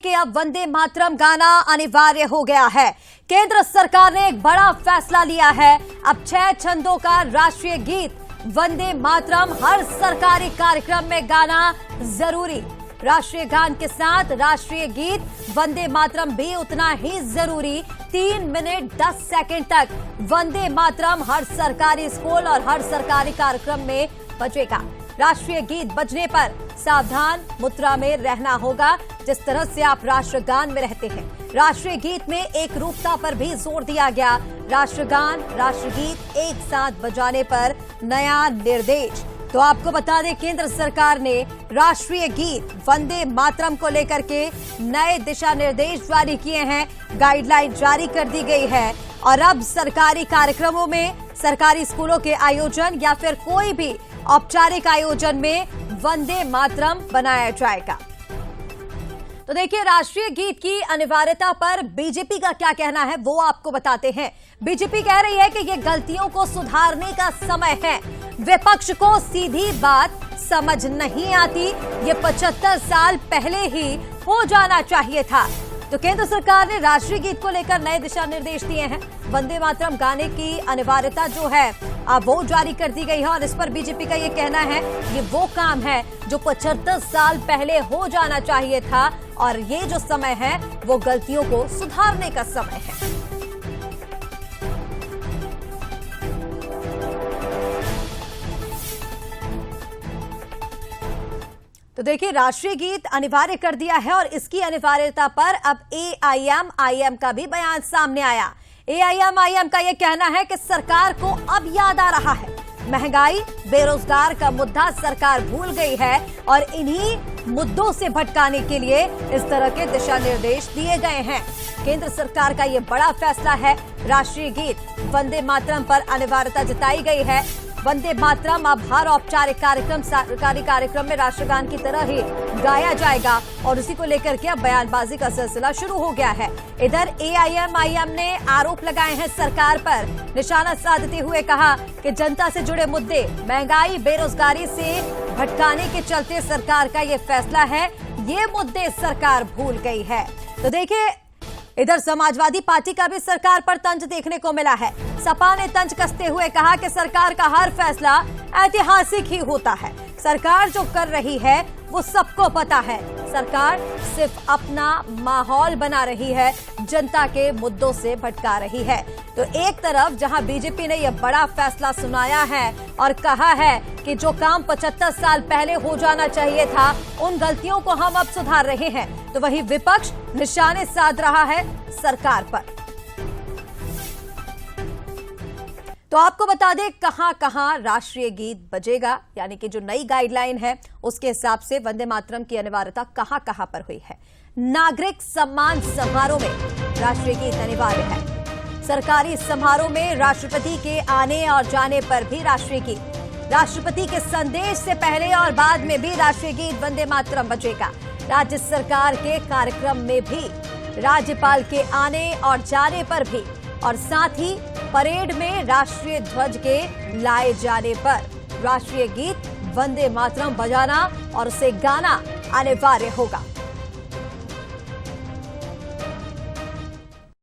कि अब वंदे मातरम गाना अनिवार्य हो गया है। केंद्र सरकार ने एक बड़ा फैसला लिया है। अब 6 छंदों का राष्ट्रीय गीत वंदे मातरम हर सरकारी कार्यक्रम में गाना जरूरी। राष्ट्रीय गान के साथ राष्ट्रीय गीत वंदे मातरम भी उतना ही जरूरी। 3 मिनट 10 सेकंड तक वंदे मातरम हर सरकारी स्कूल और हर सरकारी कार्यक्रम में बजेगा। राष्ट्रीय गीत बजने पर सावधान मुद्रा में रहना होगा, जिस तरह से आप राष्ट्रगान में रहते हैं। राष्ट्रीय गीत में एक रूपता पर भी जोर दिया गया। राष्ट्रगान राष्ट्रगीत एक साथ बजाने पर नया निर्देश। तो आपको बता दें, केंद्र सरकार ने राष्ट्रीय गीत वंदे मातरम को लेकर के नए दिशा निर्देश जारी किए हैं। गाइडलाइन जारी कर दी गई है और अब सरकारी कार्यक्रमों में, सरकारी स्कूलों के आयोजन या फिर कोई भी औपचारिक आयोजन में वंदे मातरम बनाया जाएगा। तो देखिए, राष्ट्रीय गीत की अनिवार्यता पर बीजेपी का क्या कहना है वो आपको बताते हैं। बीजेपी कह रही है कि ये गलतियों को सुधारने का समय है। विपक्ष को सीधी बात समझ नहीं आती, ये 75 साल पहले ही हो जाना चाहिए था। तो केंद्र सरकार ने राष्ट्रीय गीत को लेकर नए दिशा निर्देश दिए हैं। वंदे मातरम गाने की अनिवार्यता जो है अब वो जारी कर दी गई है और इस पर बीजेपी का ये कहना है ये वो काम है जो 75 साल पहले हो जाना चाहिए था और ये जो समय है वो गलतियों को सुधारने का समय है। तो देखिए, राष्ट्रीय गीत अनिवार्य कर दिया है और इसकी अनिवार्यता पर अब एआईएम का भी बयान सामने आया। एआईएम का यह कहना है कि सरकार को अब याद आ रहा है, महंगाई बेरोजगार का मुद्दा सरकार भूल गई है और इन्हीं मुद्दों से भटकाने के लिए इस तरह के दिशा निर्देश दिए गए हैं। केंद्र सरकार का यह बड़ा फैसला है। राष्ट्रीय गीत वंदे मातरम पर अनिवार्यता जताई गई है। वंदे मातरम अब हर औपचारिक कार्यक्रम, सरकारी कार्यक्रम में राष्ट्रगान की तरह ही गाया जाएगा और उसी को लेकर के अब बयानबाजी का सिलसिला शुरू हो गया है। इधर एआईएम ने आरोप लगाए हैं सरकार पर, निशाना साधते हुए कहा कि जनता से जुड़े मुद्दे, महंगाई, बेरोजगारी से भटकाने के चलते सरकार का ये फैसला है। ये मुद्दे सरकार भूल गई है। तो देखिए, इधर समाजवादी पार्टी का भी सरकार पर तंज देखने को मिला है। सपा ने तंज कसते हुए कहा कि सरकार का हर फैसला ऐतिहासिक ही होता है। सरकार जो कर रही है वो सबको पता है। सरकार सिर्फ अपना माहौल बना रही है, जनता के मुद्दों से भटका रही है। तो एक तरफ जहां बीजेपी ने यह बड़ा फैसला सुनाया है और कहा है कि जो काम 75 साल पहले हो जाना चाहिए था, उन गलतियों को हम अब सुधार रहे हैं, तो वहीं विपक्ष निशाने साध रहा है सरकार पर। तो आपको बता दें कहां राष्ट्रीय गीत बजेगा, यानी कि जो नई गाइडलाइन है उसके हिसाब से वंदे मातरम की अनिवार्यता कहां पर हुई है। नागरिक सम्मान समारोह में राष्ट्रीय गीत अनिवार्य है। सरकारी समारोह में राष्ट्रपति के आने और जाने पर भी राष्ट्रीय गीत, राष्ट्रपति के संदेश से पहले और बाद में भी राष्ट्रीय गीत वंदे मातरम बजेगा। राज्य सरकार के कार्यक्रम में भी, राज्यपाल के आने और जाने पर भी, और साथ ही परेड में राष्ट्रीय ध्वज के लाए जाने पर राष्ट्रीय गीत वंदे मातरम बजाना और उसे गाना अनिवार्य होगा।